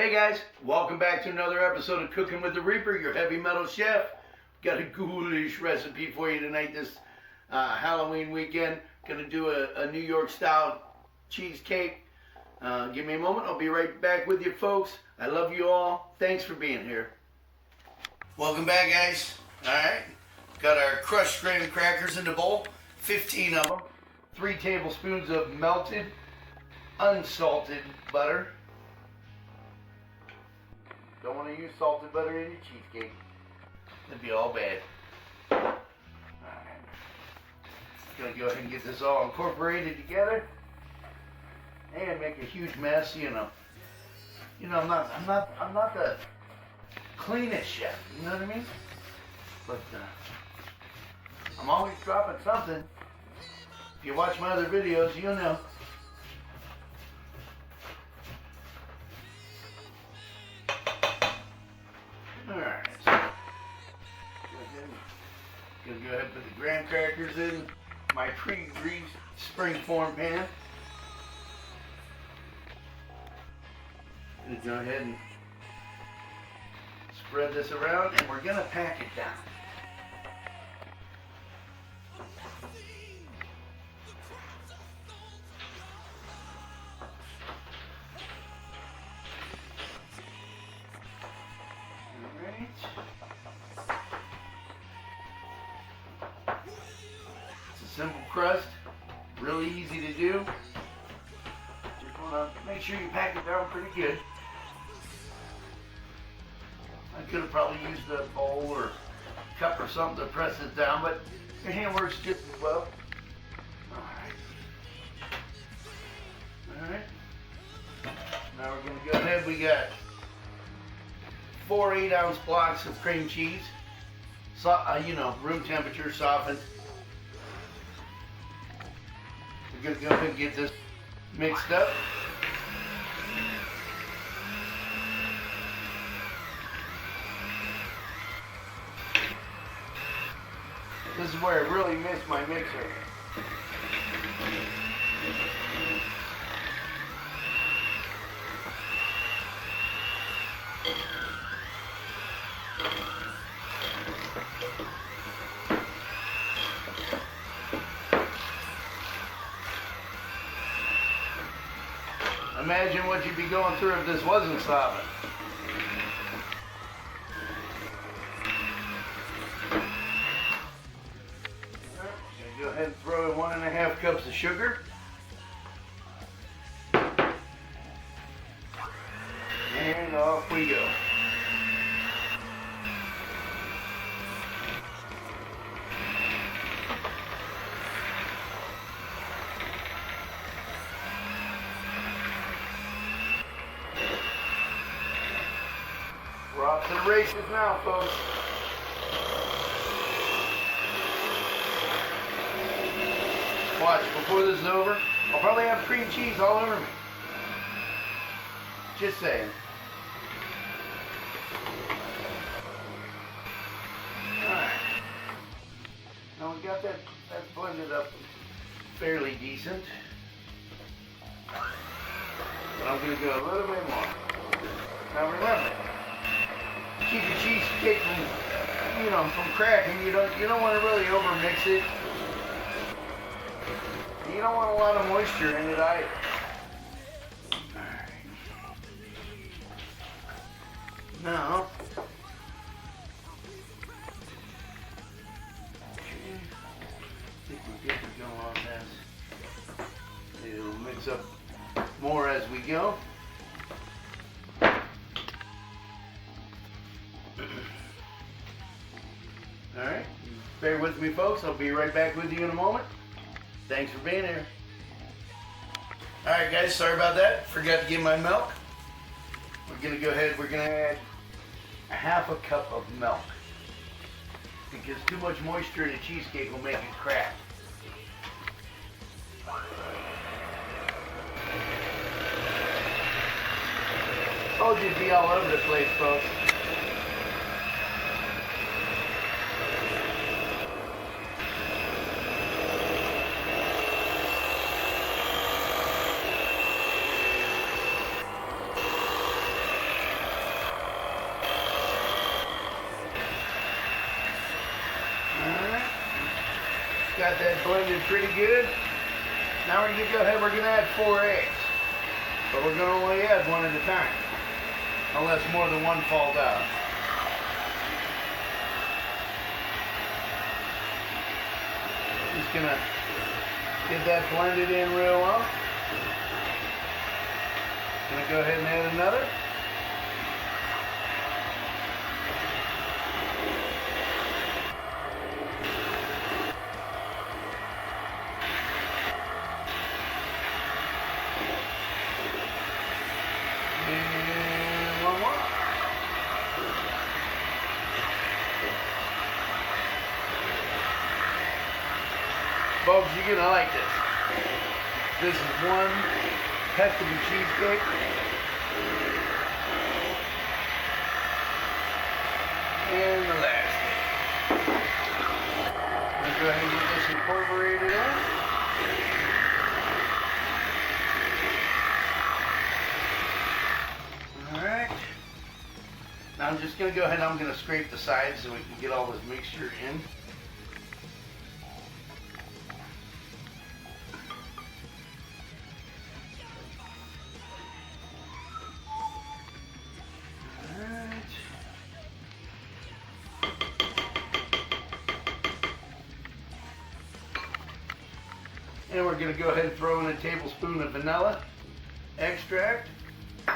Hey guys, welcome back to another episode of Cooking with the Reaper, your heavy metal chef. Got a ghoulish recipe for you tonight this Halloween weekend. Gonna do a New York style cheesecake. Give me a moment, I'll be right back with you folks. I love you all. Thanks for being here. Welcome back guys. Alright, got our crushed graham crackers in the bowl, 15 of them. 3 tablespoons of melted, unsalted butter. Don't want to use salted butter in your cheesecake. That'd be all bad. Alright. Gonna go ahead and get this all incorporated together. And make a huge mess, you know. I'm not the cleanest chef, you know what I mean? But I'm always dropping something. If you watch my other videos, you'll know. Alright, so gonna go ahead and put the graham crackers in my pre-greased springform pan. Gonna go ahead and spread this around, and we're gonna pack it down. It's a simple crust, really easy to do. Just want to make sure you pack it down pretty good. I could have probably used a bowl or cup or something to press it down, but your hand works just as well. Alright. Now we're going to go ahead. We got 4 8-ounce blocks of cream cheese. Room temperature, softened. We're going to go ahead and get this mixed up. This is where I really miss my mixer. Imagine what you'd be going through if this wasn't solvent. Go ahead and throw in 1.5 cups of sugar. And off we go. We're off to the races now, folks. Watch, before this is over, I'll probably have cream cheese all over me. Just saying. Alright. Now we got that blended up fairly decent. But I'm going to go a little bit more. Now remember, keep your cheesecake from cracking. You don't want to really overmix it. You don't want a lot of moisture in it either. Alright. Now, I think we're good to go on this. It'll mix up more as we go. Alright, bear with me folks, I'll be right back with you in a moment. Thanks for being here. Alright guys, sorry about that. Forgot to get my milk. We're going to go ahead, we're going to add 1/2 cup of milk. Because too much moisture in a cheesecake will make it crack. Told you to be all over the place, folks. got that blended pretty good. Now we're gonna go ahead, we're gonna add 4 eggs. But we're gonna only add one at a time, unless more than one falls out. Just gonna get that blended in real well. Gonna go ahead and add another. And one more. Folks, you're gonna like this. This is one heck of a cheesecake. And the last thing. Let's go ahead and get this incorporated in. Alright. Now I'm just going to go ahead and I'm going to scrape the sides so we can get all this mixture in. And we're going to go ahead and throw in a tablespoon of vanilla extract. This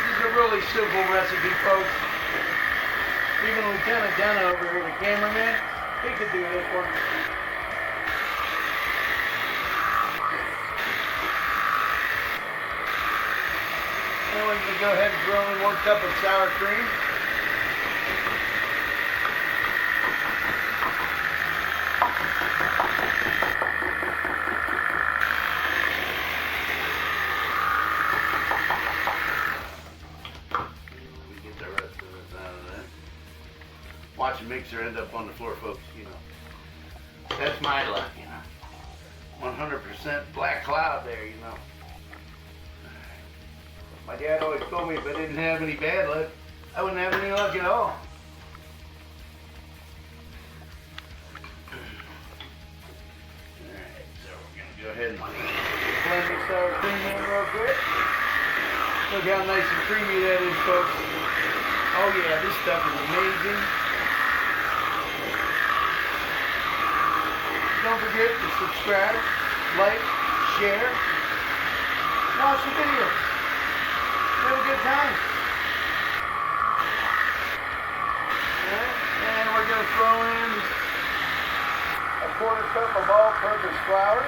is a really simple recipe, folks. Even Lieutenant Dana over here, the cameraman, he could do this one. Then we're going to go ahead and throw in 1 cup of sour cream. Let me get the rest of this out of there. Watch the mixer end up on the floor, folks, you know. That's my luck, you know. 100% black cloud there, you know. My dad always told me if I didn't have any bad luck, I wouldn't have any luck at all. Alright, so we're going to go ahead and blend this sour cream in real quick. Look how nice and creamy that is, folks. Oh yeah, this stuff is amazing. Don't forget to subscribe, like, share, watch the videos. Have a good time. Alright, and we're going to throw in a 1/4 cup of all-purpose flour.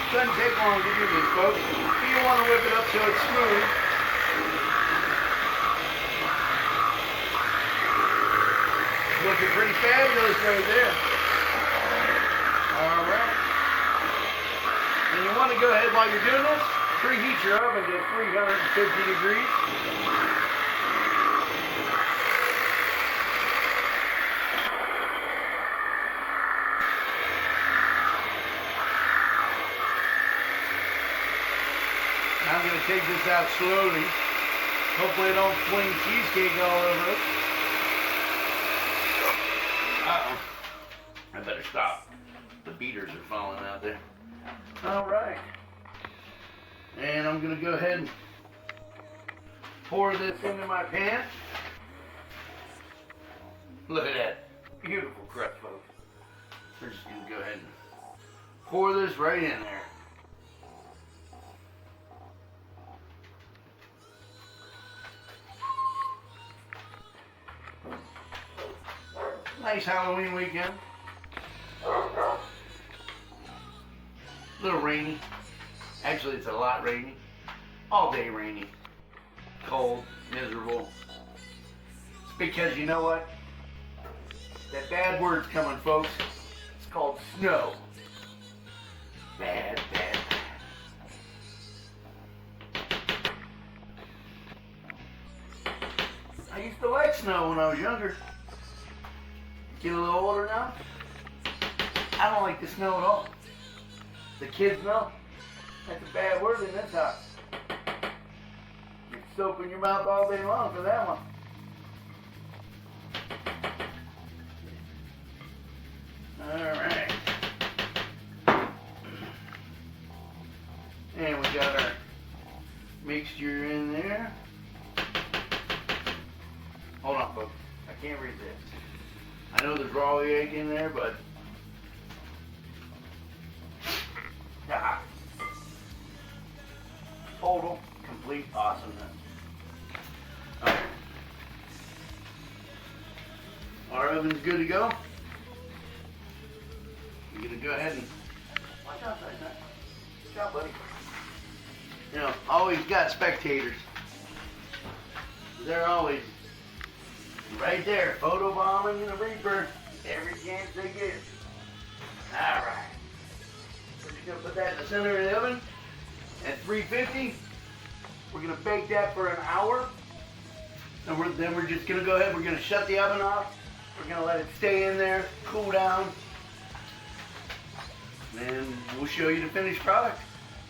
Doesn't take long to do this, folks. You want to whip it up so it's smooth. Looking pretty fabulous right there. Alright. And you want to go ahead while you're doing this, preheat your oven to 350 degrees. Now I'm going to take this out slowly. Hopefully I don't fling cheesecake all over it. Uh-oh. I better stop. The beaters are falling out there. Alright. And I'm going to go ahead and pour this into my pan. Look at that. Beautiful crust, folks. We're just going to go ahead and pour this right in there. Nice Halloween weekend. A little rainy. Actually, it's a lot rainy. All day rainy. Cold, miserable. It's because you know what? That bad word's coming, folks. It's called snow. Bad, bad, bad. I used to like snow when I was younger. Get a little older now. I don't like the snow at all. The kids know. That's a bad word in this house. You're soaping your mouth all day long for that one. Alright. And we got our mixture in there. Hold on, folks. I can't read this. I know there's raw egg in there, but total, complete awesomeness. Alright. Our oven's good to go. We're gonna go ahead and watch out, son. Good job, buddy. You know, always got spectators. They're always right there, photobombing the Reaper every chance they get. Alright. We're just gonna put that in the center of the oven at 350. We're gonna bake that for an hour. And then we're just gonna go ahead, we're gonna shut the oven off. We're gonna let it stay in there, cool down. And we'll show you the finished product.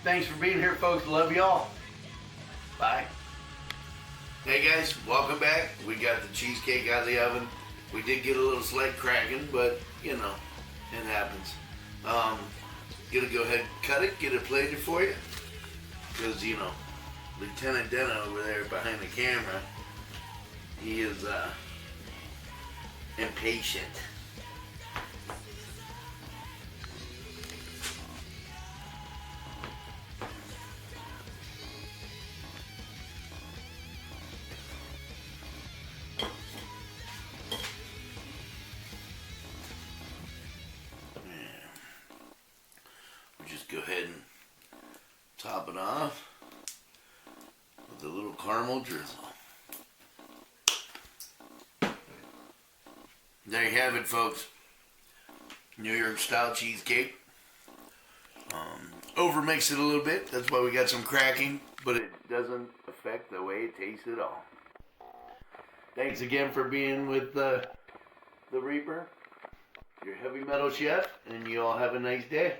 Thanks for being here, folks. Love y'all. Bye. Hey guys, welcome back. We got the cheesecake out of the oven. We did get a little slight cracking, but you know, it happens. Gonna go ahead and cut it, get it plated for you. Because, you know, Lieutenant Denna over there behind the camera, he is impatient. Just go ahead and top it off with a little caramel drizzle. There you have it, folks. New York style cheesecake. Overmix it a little bit. That's why we got some cracking, but it doesn't affect the way it tastes at all. Thanks again for being with the Reaper, your heavy metal chef, and you all have a nice day.